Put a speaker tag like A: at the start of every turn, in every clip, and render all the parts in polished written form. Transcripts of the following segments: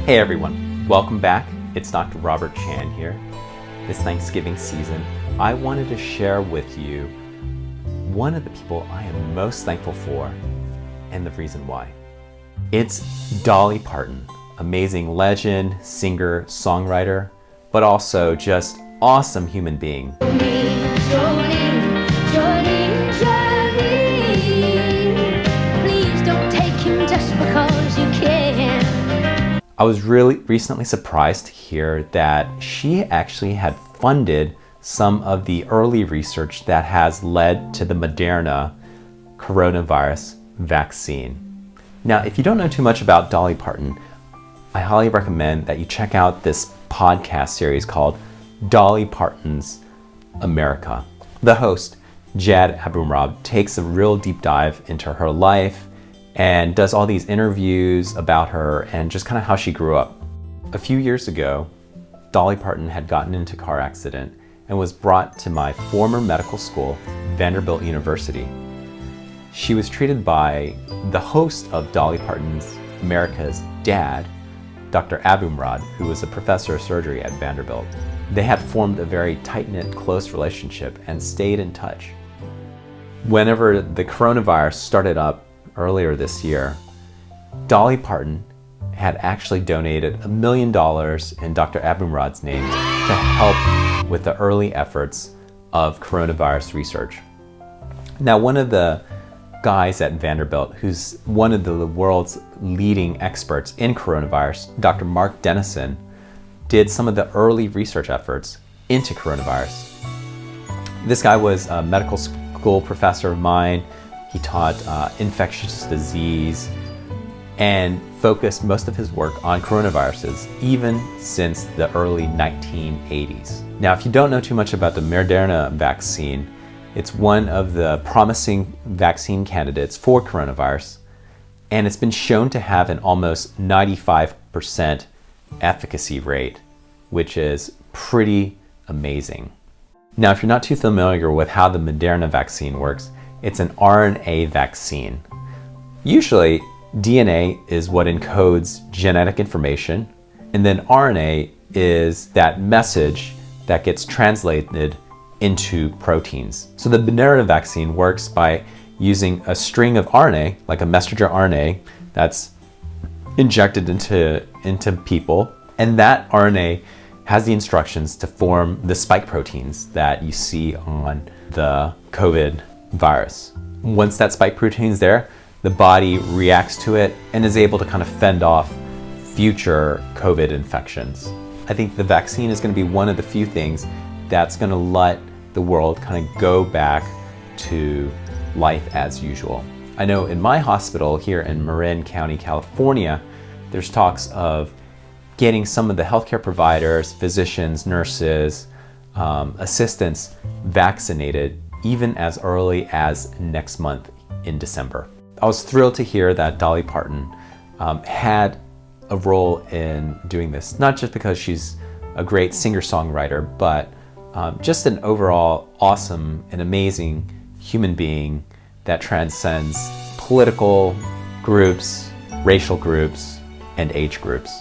A: Hey everyone, welcome back. It's Dr. Robert Chan here. This Thanksgiving season, I wanted to share with you one of the people I am most thankful for and the reason why. It's Dolly Parton, amazing legend, singer, songwriter, but also just awesome human being.
B: Please don't take him just because you can.
A: I was really recently surprised to hear that she actually had funded some of the early research that has led to the Moderna coronavirus vaccine. Now, if you don't know too much about Dolly Parton, I highly recommend that you check out this podcast series called Dolly Parton's America. The host, Jad Abumrad, takes a real deep dive into her life and does all these interviews about her and just kind of how she grew up. A few years ago, Dolly Parton had gotten into a car accident and was brought to my former medical school, Vanderbilt University. She was treated by the host of Dolly Parton's America's dad, Dr Abumrad, who was a professor of surgery at Vanderbilt. They had formed a very tight-knit, close relationship and stayed in touch. Whenever the coronavirus started up earlier this year, Dolly Parton had actually donated $1 million in Dr. Abumrad's name to help with the early efforts of coronavirus research. Now, one of the guys at Vanderbilt, who's one of the world's leading experts in coronavirus, Dr. Dennison, did some of the early research efforts into coronavirus. This guy was a medical school professor of mine. He taught infectious disease and focused most of his work on coronaviruses, even since the early 1980s. Now, if you don't know too much about the Moderna vaccine, it's one of the promising vaccine candidates for coronavirus, and it's been shown to have an almost 95% efficacy rate, which is pretty amazing. Now, if you're not too familiar with how the Moderna vaccine works, it's an RNA vaccine. Usually, DNA is what encodes genetic information, and then RNA is that message that gets translated into proteins. So the Moderna vaccine works by using a string of RNA, like a messenger RNA, that's injected into people, and that RNA has the instructions to form the spike proteins that you see on the COVID virus. Once that spike protein is there, the body reacts to it and is able to kind of fend off future COVID infections. I think the vaccine is going to be one of the few things that's going to let the world kind of go back to life as usual. I know in my hospital here in Marin County, California, there's talks of getting some of the healthcare providers, physicians, nurses, assistants vaccinated even as early as next month in December. I was thrilled to hear that Dolly Parton had a role in doing this, not just because she's a great singer-songwriter, but just an overall awesome and amazing human being that transcends political groups, racial groups, and age groups.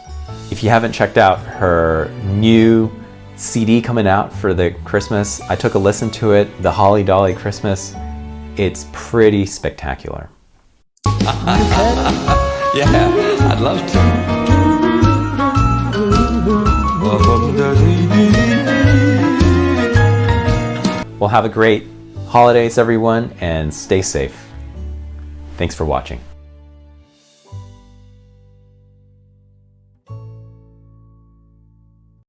A: If you haven't checked out her new CD coming out for the Christmas, I took a listen to it, the Holly Dolly Christmas. It's pretty spectacular.
C: Yeah, I'd love to.
A: Well, have a great holidays, everyone, and stay safe. Thanks for watching.